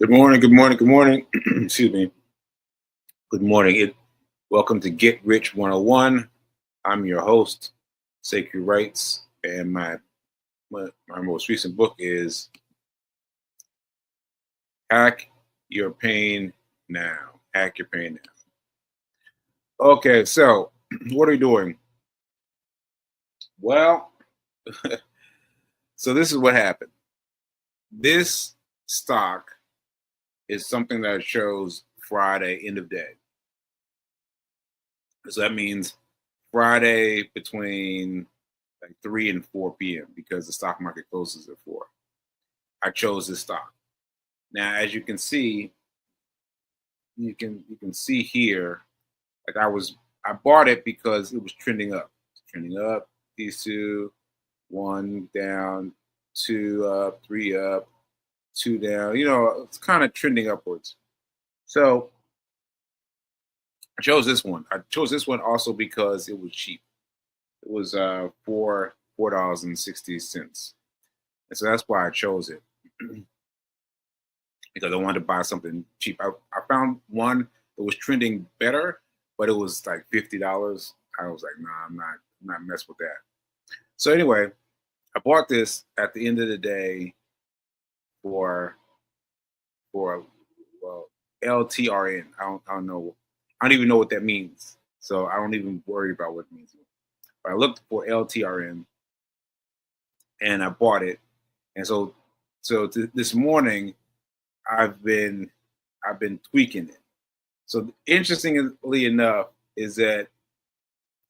Good morning, good morning, good morning. Excuse me. Good morning. Welcome to Get Rich 101. I'm your host, Sekou Writes, and my most recent book is Hack Your Pain Now. Hack Your Pain Now. Okay, so what are we doing? Well, so this is what happened. This stock is something that shows Friday, end of day. So that means Friday between like 3 and 4 p.m. because the stock market closes at 4. I chose this stock. Now, as you can see, you can see here, like I bought it because it was trending up. Trending up, these two, one down, two up, three up, two down. It's kind of trending upwards. So I chose this one. I chose this one also because it was cheap. It was $4.60. And so that's why I chose it. Because I wanted to buy something cheap. I found one that was trending better, but it was like $50. I was like, nah, I'm not mess with that. So anyway, I bought this at the end of the day for well LTRN. I don't know. I don't even know what that means. So I don't even worry about what it means. But I looked for LTRN and I bought it. And this morning I've been tweaking it. So interestingly enough is that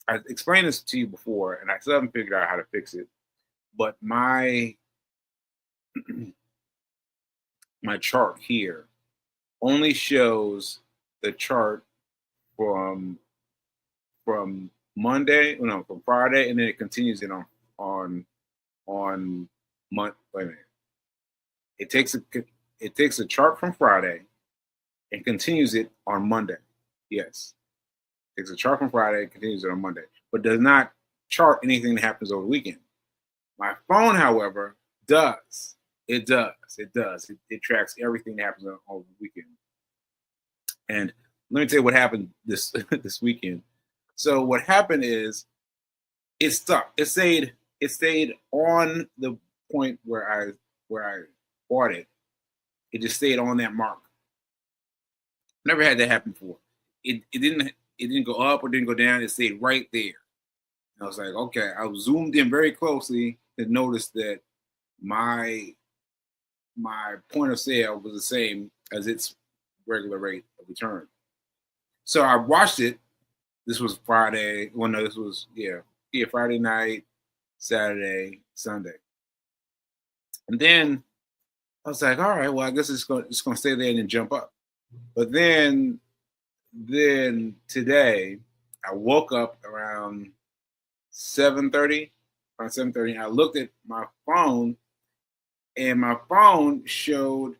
I explained this to you before, and I still haven't figured out how to fix it. But my my chart here only shows the chart from Monday, no, from Friday, and then it continues it on month. Wait a minute. It takes a chart from Friday and continues it on Monday. Yes. Takes a chart from Friday and continues it on Monday, but does not chart anything that happens over the weekend. My phone, however, does. It does. It does. It tracks everything that happens over the weekend. And let me tell you what happened this this weekend. So what happened is it stuck. It stayed on the point where I bought it. It just stayed on that mark. Never had that happen before. It didn't go up or didn't go down. It stayed right there. I was like, okay. I zoomed in very closely to notice that my point of sale was the same as its regular rate of return. So I watched it. This was Friday. Well, no, this was Friday night, Saturday, Sunday, and then I was like, all right, well, I guess it's going to stay there and then jump up. But then today, I woke up around 7:30. Around 7:30, I looked at my phone, and my phone showed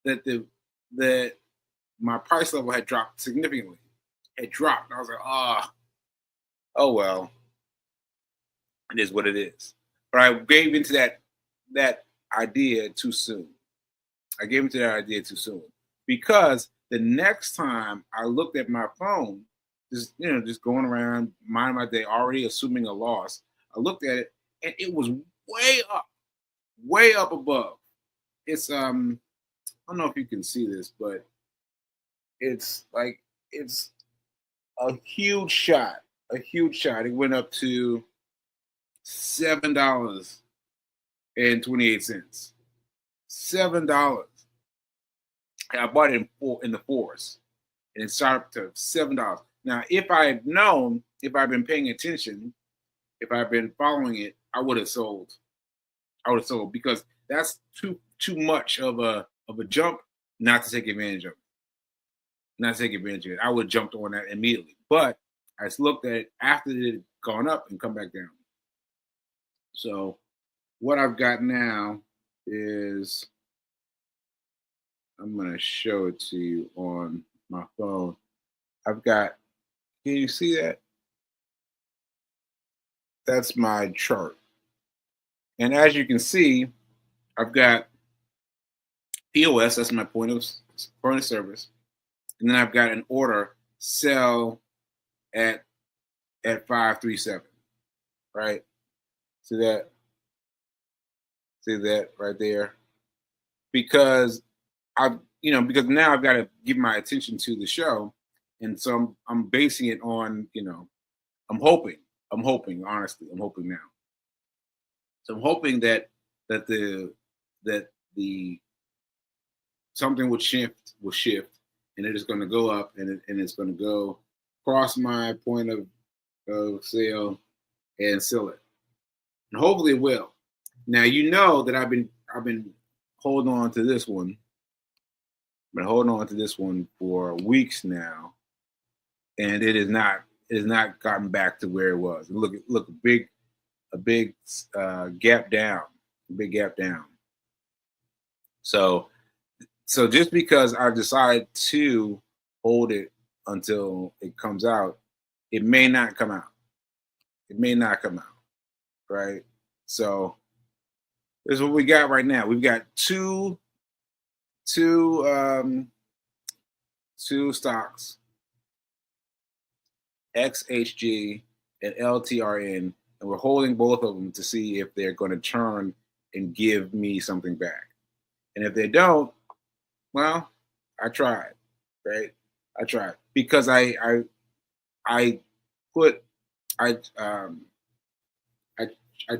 that my price level had dropped significantly. It dropped. And I was like, oh well, it is what it is. But I gave into that idea too soon. I gave into that idea too soon because the next time I looked at my phone, just going around minding my day, already assuming a loss, I looked at it and it was way up above. It's I don't know if you can see this, but it's a huge shot. A huge shot. It went up to $7.28. $7. I bought it in the fours, and it started to $7. Now, if I'd known, if I'd been paying attention, if I'd been following it, I would have sold. Because that's too much of a jump not to take advantage of it. Not to take advantage of it. I would have jumped on that immediately. But I just looked at it after it had gone up and come back down. So what I've got now is I'm going to show it to you on my phone. I've got, can you see that? That's my chart. And as you can see, I've got POS, that's my point of service. And then I've got an order sell at 537. Right? See that? See that right there? Because because now I've got to give my attention to the show. And so I'm basing it on, I'm hoping, honestly, I'm hoping now. So I'm hoping that the that the something would shift, and it is going to go up, and it's going to go across my point of sale and sell it, and hopefully it will. Now that I've been holding on to this one. I've been holding on to this one for weeks now, and it has not gotten back to where it was. Look, a big gap down, So just because I decide to hold it until it comes out, it may not come out. Right? So this is what we got right now. We've got two stocks, XHG and LTRN, and we're holding both of them to see if they're going to turn and give me something back. And if they don't, well, I tried, right? I tried because I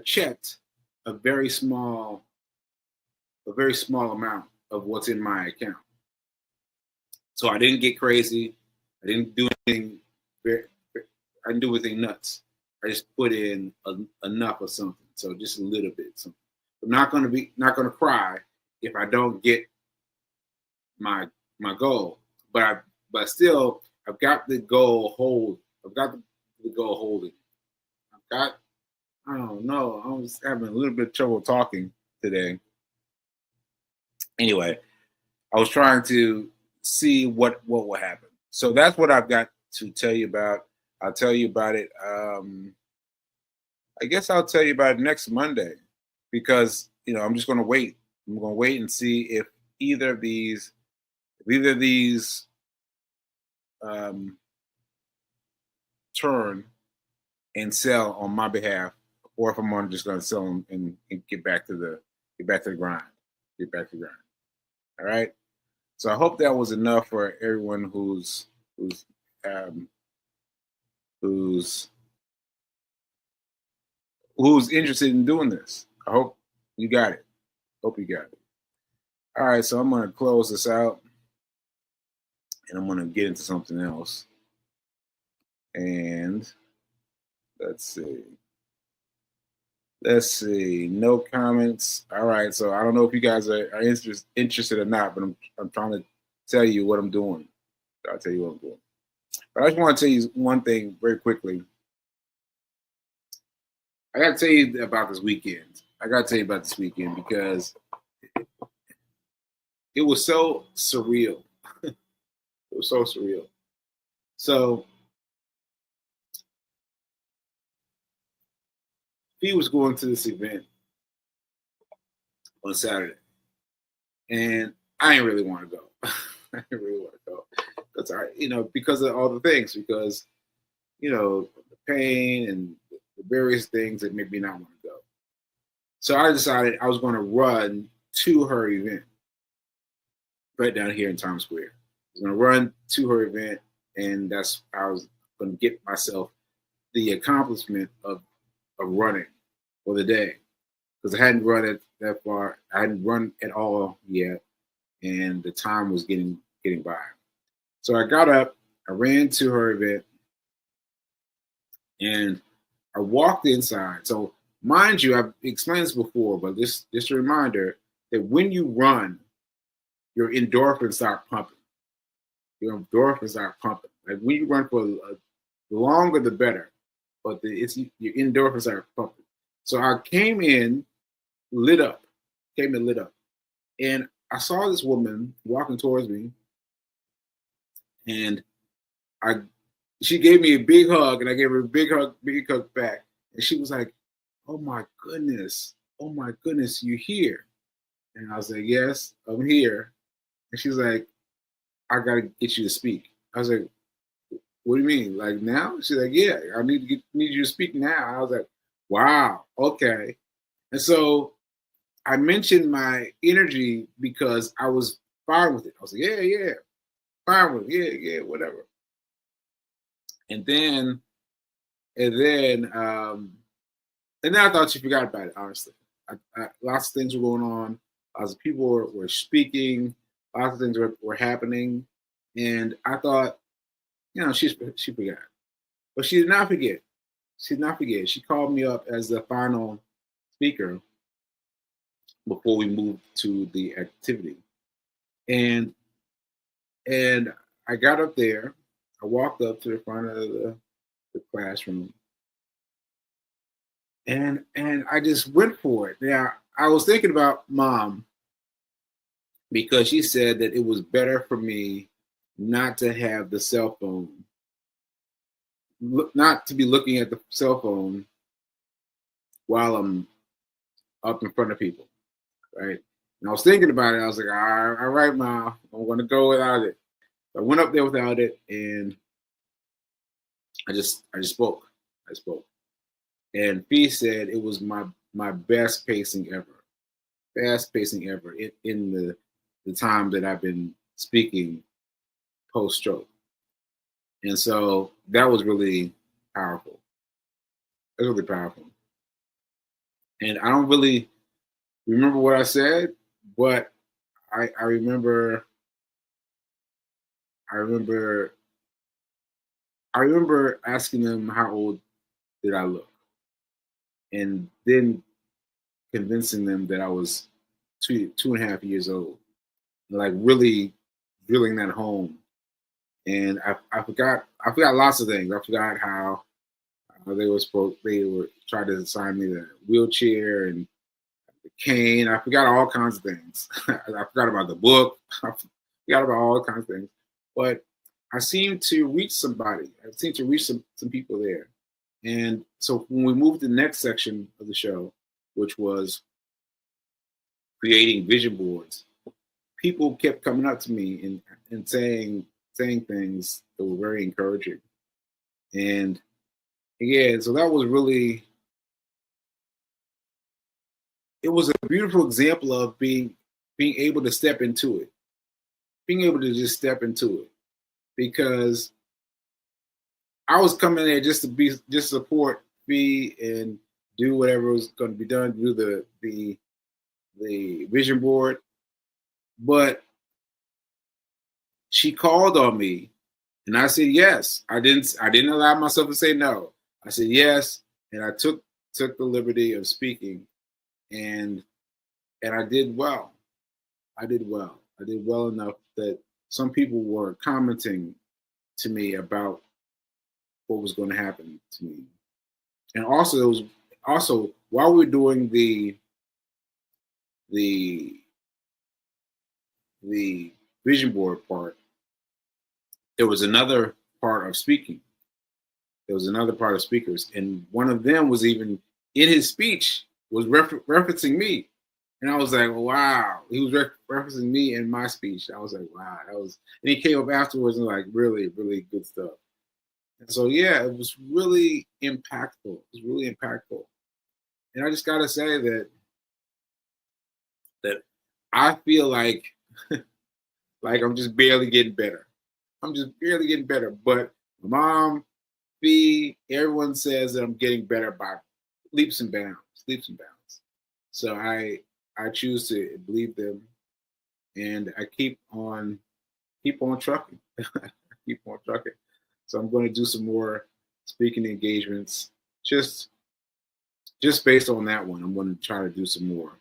checked a very small amount of what's in my account. So I didn't get crazy. I didn't do anything. I didn't do anything nuts. I just put in enough of something. So just a little bit. Something. I'm not gonna cry if I don't get my goal. But still, I've got the goal hold. I've got the goal holding. I don't know. I was having a little bit of trouble talking today. Anyway, I was trying to see what will happen. So that's what I've got to tell you about. I'll tell you about it. I guess I'll tell you about it next Monday because I'm just going to wait. I'm going to wait and see if either of these turn and sell on my behalf, or if I'm just going to sell them and get back to the grind. All right. So I hope that was enough for everyone who's interested in doing this. I hope you got it. All right, so I'm going to close this out, and I'm going to get into something else. And let's see. No comments. All right, so I don't know if you guys are interested or not, but I'm trying to tell you what I'm doing. I'll tell you what I'm doing. But I just want to tell you one thing very quickly. I got to tell you about this weekend. Because it was so surreal. It was so surreal. So he was going to this event on Saturday, and I didn't really want to go. Because of all the things, because the pain and the various things that made me not want to go. So I decided I was going to run to her event right down here in Times Square. I was going to run to her event, and that's how I was going to get myself the accomplishment of running for the day, because I hadn't run it that far. I hadn't run at all yet, and the time was getting by. So I got up, I ran to her event, and I walked inside. So mind you, I've explained this before, but just a reminder that when you run, your endorphins start pumping. Like when you run for the longer, the better. But your endorphins are pumping. So I came in lit up, and I saw this woman walking towards me, and she gave me a big hug, and I gave her a big hug back, and she was like, "Oh my goodness, you're here." And I was like, yes, I'm here. And she's like, I gotta get you to speak. I was like, what do you mean? Like now? She's like, yeah, I need you to speak now. I was like, wow, okay. And so I mentioned my energy because I was fine with it. I was like, yeah, fine with it, yeah, whatever. And then and then and then I thought she forgot about it. Honestly, lots of things were going on. Lots of people were speaking. Lots of things were happening, and I thought, she forgot, but she did not forget. She did not forget. She called me up as the final speaker before we moved to the activity, and and I got up there. I walked up to the front of the classroom, and I just went for it. Now I was thinking about mom because she said that it was better for me not to have the cell phone, not to be looking at the cell phone while I'm up in front of people, right? And I was thinking about it. I was like, all right, mom, I'm going to go without it. I went up there without it, and I just spoke. I spoke, and Fee said it was my best pacing ever, fast pacing ever in the time that I've been speaking post stroke. And so that was really powerful. It was really powerful. And I don't really remember what I said, but I remember I remember I remember asking them how old did I look, and then convincing them that I was 2.5 years old. Like really drilling that home. And I forgot lots of things. I forgot how they were trying to assign me the wheelchair and the cane. I forgot all kinds of things. I forgot about the book. I forgot about all kinds of things. But I seemed to reach somebody. I seemed to reach some people there. And so when we moved to the next section of the show, which was creating vision boards, people kept coming up to me and saying things that were very encouraging. And yeah, so that was really, it was a beautiful example of being able to step into it, being able to just step into it, because I was coming there just support Fee and do whatever was going to be done, do the vision board. But she called on me, and I said yes. I didn't allow myself to say no. I said yes, and I took the liberty of speaking, and I did well. I did well. I did well enough that some people were commenting to me about what was going to happen to me. And also, it was also while we were doing the the vision board part, there was another part of speaking. There was another part of speakers, and one of them was even in his speech was referencing me, and I was like, wow, he was referencing me in my speech. I was like, wow, that was. And he came up afterwards and like really, really good stuff. And so yeah, it was really impactful. It was really impactful, and I just gotta say that I feel like like I'm just barely getting better. I'm just barely getting better, but my mom, B, everyone says that I'm getting better by leaps and bounds, leaps and bounds. So I choose to believe them, and I keep on trucking, keep on trucking. So I'm going to do some more speaking engagements, just just based on that one. I'm going to try to do some more,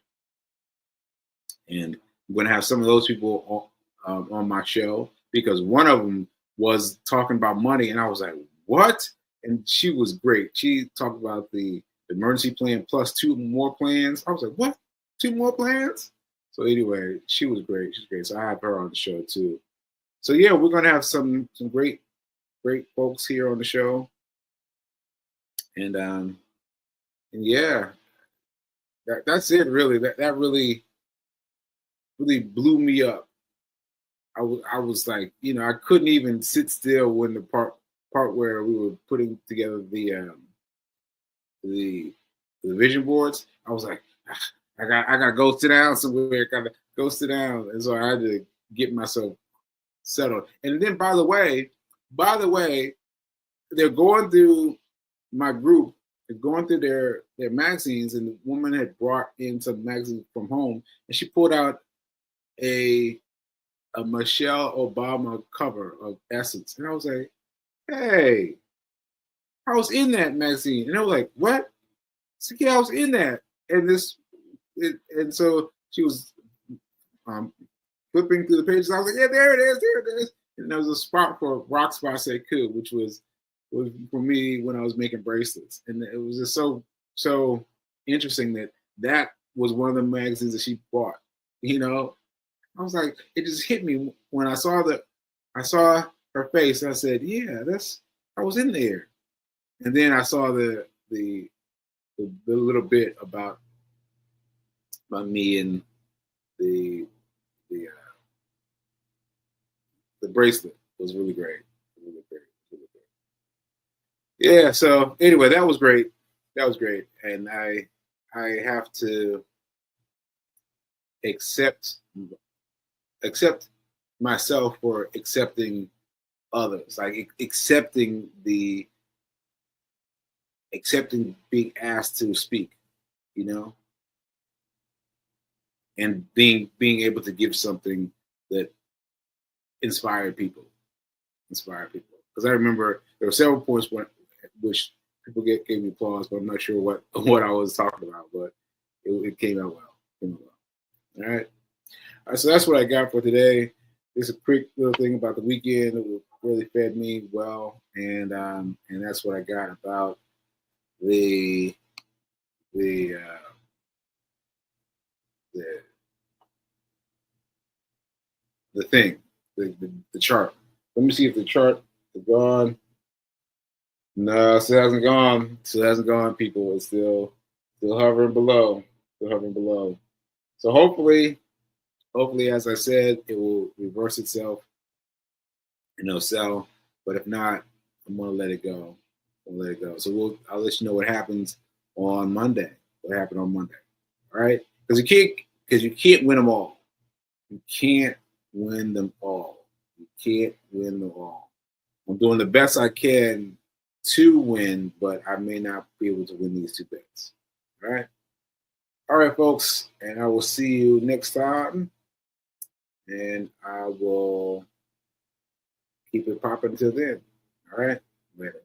and I'm going to have some of those people on my show, because one of them was talking about money, and I was like, what? And she was great. She talked about the emergency plan plus two more plans. I was like, what? Two more plans? So anyway, she was great. She's great. So I have her on the show too. So yeah, we're gonna have some great folks here on the show, and yeah, that's it really. That really really blew me up. I was like, I couldn't even sit still when the part where we were putting together the vision boards. I was like, I gotta go sit down somewhere. Gotta go sit down, and so I had to get myself settled. And then, by the way, they're going through my group. They're going through their magazines, and the woman had brought in some magazines from home, and she pulled out a Michelle Obama cover of Essence, and I was like, hey, I was in that magazine, and I was like, what? So, yeah, I was in that, and so she was flipping through the pages. I was like, yeah, there it is. And there was a spot for Rock Spot Sekou, which was for me when I was making bracelets, and it was just so interesting that was one of the magazines that she bought. I was like, it just hit me when I saw her face. And I said, yeah, I was in there. And then I saw the little bit about me and the bracelet was really great. Really great. Really great. Yeah. So anyway, that was great. And I have to accept myself for accepting others, like accepting being asked to speak, and being able to give something that inspired people. Because I remember there were several points which people gave me applause, but I'm not sure what I was talking about, but it came out well. All right. So that's what I got for today. Just a quick little thing about the weekend that really fed me well, and that's what I got about the thing, the chart. Let me see if the chart is gone. No, it still hasn't gone. Still hasn't gone, people. It's still hovering below. So hopefully, as I said, it will reverse itself and it'll sell. But if not, I'm gonna let it go. So I'll let you know what happens on Monday. What happened on Monday? All right, because you can't win them all. You can't win them all. I'm doing the best I can to win, but I may not be able to win these two bets. All right, folks, and I will see you next time. And I will keep it popping until then. All right, later.